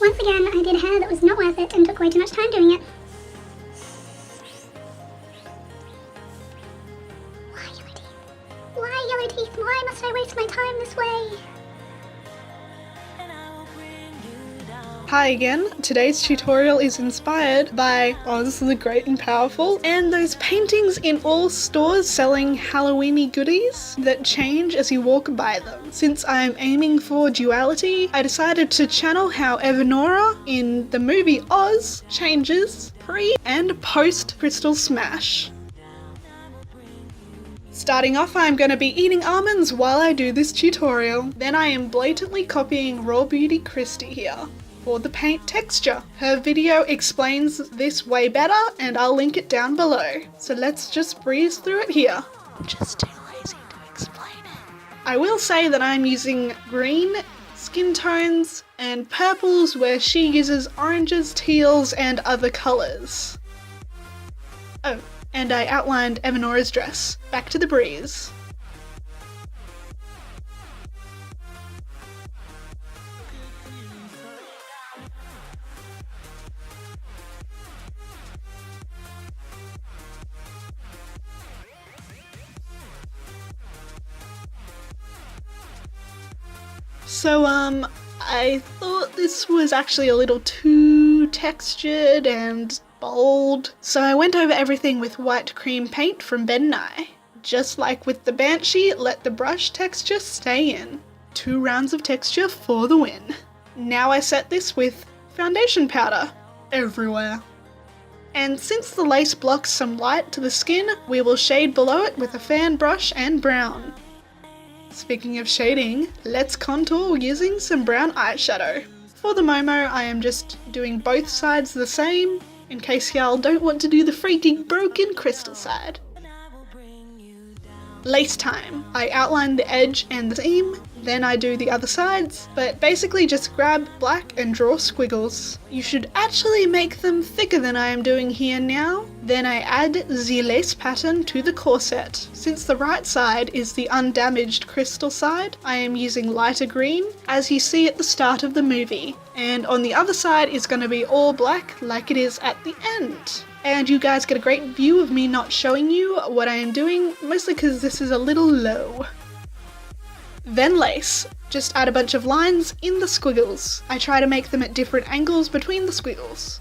Once again, I did hair that was not worth it and took way too much time doing it. Why yellow teeth? Why yellow teeth? Why must I waste my time this way? Hi again. Today's tutorial is inspired by Oz the Great and Powerful and those paintings in all stores selling Halloweeny goodies that change as you walk by them. Since I'm aiming for duality, I decided to channel how Evanora in the movie Oz changes pre and post Crystal Smash. Starting off, I'm going to be eating almonds while I do this tutorial. Then I am blatantly copying Raw Beauty Christy here for the paint texture. Her video explains this way better and I'll link it down below. So let's just breeze through it here. I'm just too lazy to explain it. I will say that I'm using green skin tones and purples where she uses oranges, teals and other colours. Oh, and I outlined Evanora's dress. Back to the breeze. So I thought this was actually a little too textured and bold, so I went over everything with white cream paint from Nye. Just like with the Banshee, let the brush texture stay in. 2 rounds of texture for the win. Now I set this with foundation powder everywhere. And since the lace blocks some light to the skin, we will shade below it with a fan brush and brown. Speaking of shading, let's contour using some brown eyeshadow. For the Momo, I am just doing both sides the same, in case y'all don't want to do the freaking broken crystal side. Lace time. I outline the edge and the seam, then I do the other sides, but basically just grab black and draw squiggles. You should actually make them thicker than I am doing here now. Then I add the lace pattern to the corset. Since the right side is the undamaged crystal side, I am using lighter green, as you see at the start of the movie. And on the other side is going to be all black like it is at the end. And you guys get a great view of me not showing you what I am doing, mostly because this is a little low. Then lace. Just add a bunch of lines in the squiggles. I try to make them at different angles between the squiggles.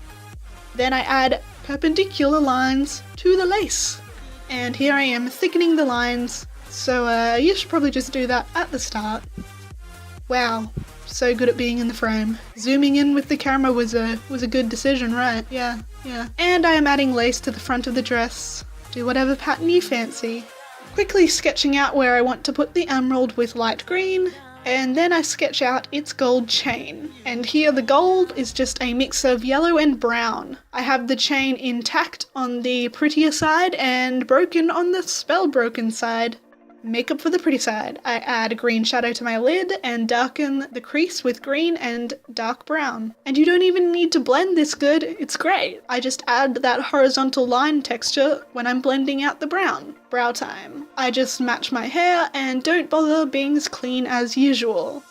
Then I add perpendicular lines to the lace. And here I am thickening the lines, so you should probably just do that at the start. Wow, so good at being in the frame. Zooming in with the camera was a good decision, right? Yeah. And I am adding lace to the front of the dress. Do whatever pattern you fancy. Quickly sketching out where I want to put the emerald with light green, and then I sketch out its gold chain. And here the gold is just a mix of yellow and brown. I have the chain intact on the prettier side and broken on the spell broken side. Makeup for the pretty side. I add a green shadow to my lid and darken the crease with green and dark brown. And you don't even need to blend this good, it's great. I just add that horizontal line texture when I'm blending out the brown. Brow time. I just match my hair and don't bother being as clean as usual.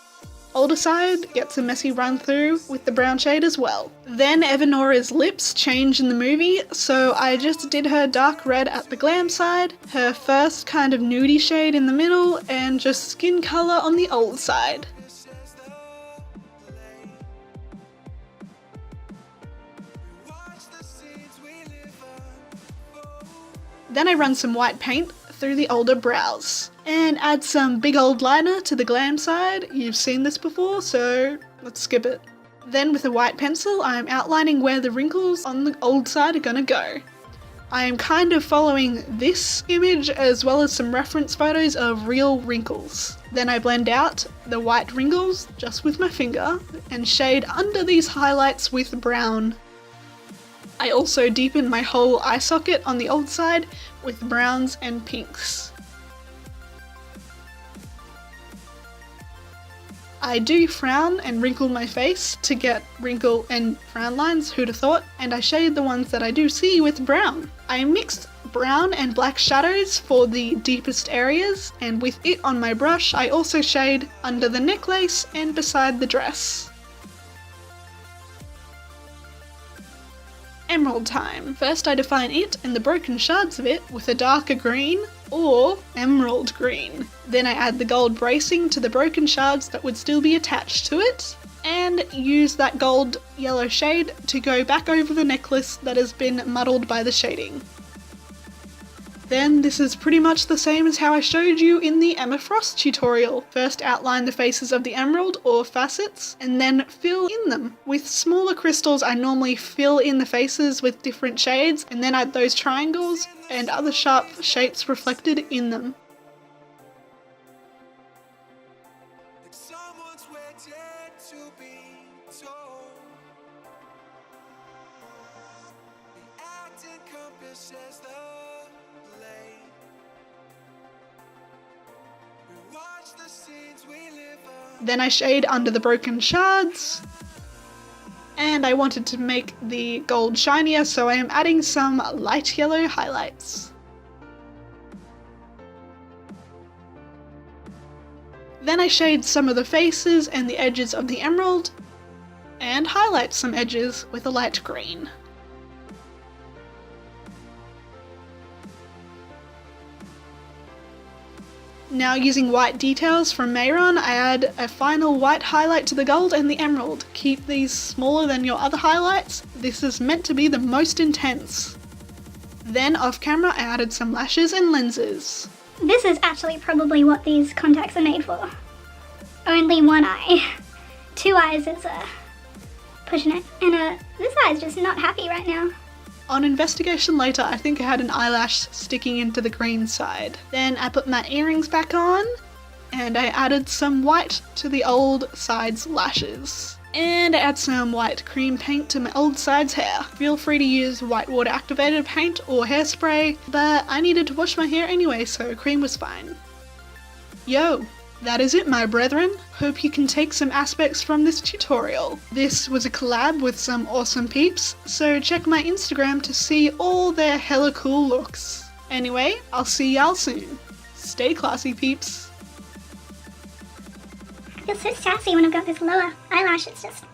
Older side gets a messy run through with the brown shade as well. Then Evanora's lips change in the movie, so I just did her dark red at the glam side, her first kind of nudie shade in the middle, and just skin colour on the old side. Then I run some white paint through the older brows and add some big old liner to the glam side. You've seen this before, so let's skip it. Then with a white pencil, I'm outlining where the wrinkles on the old side are gonna go. I am kind of following this image as well as some reference photos of real wrinkles. Then I blend out the white wrinkles just with my finger and shade under these highlights with brown. I also deepen my whole eye socket on the old side with browns and pinks. I do frown and wrinkle my face to get wrinkle and frown lines, who'd have thought, and I shade the ones that I do see with brown. I mixed brown and black shadows for the deepest areas, and with it on my brush I also shade under the necklace and beside the dress. emerald time. First I define it and the broken shards of it with a darker green or emerald green. Then I add the gold bracing to the broken shards that would still be attached to it, and use that gold yellow shade to go back over the necklace that has been muddled by the shading. Then this is pretty much the same as how I showed you in the Emma Frost tutorial. First outline the faces of the emerald or facets and then fill in them. With smaller crystals I normally fill in the faces with different shades and then add those triangles and other sharp shapes reflected in them. Then I shade under the broken shards, and I wanted to make the gold shinier, so I am adding some light yellow highlights. Then I shade some of the faces and the edges of the emerald, and highlight some edges with a light green. Now using white details from Mehron, I add a final white highlight to the gold and the emerald. Keep these smaller than your other highlights. This is meant to be the most intense. Then off camera I added some lashes and lenses. This is actually probably what these contacts are made for. Only one eye. Two eyes is pushing it, and this eye is just not happy right now. On investigation later, I think I had an eyelash sticking into the green side. Then I put my earrings back on, and I added some white to the old side's lashes. And I add some white cream paint to my old side's hair. Feel free to use white water activated paint or hairspray, but I needed to wash my hair anyway, so cream was fine. Yo! That is it, my brethren. Hope you can take some aspects from this tutorial. This was a collab with some awesome peeps, so check my Instagram to see all their hella cool looks. Anyway, I'll see y'all soon. Stay classy, peeps. I feel so sassy when I've got this lower eyelash. It's just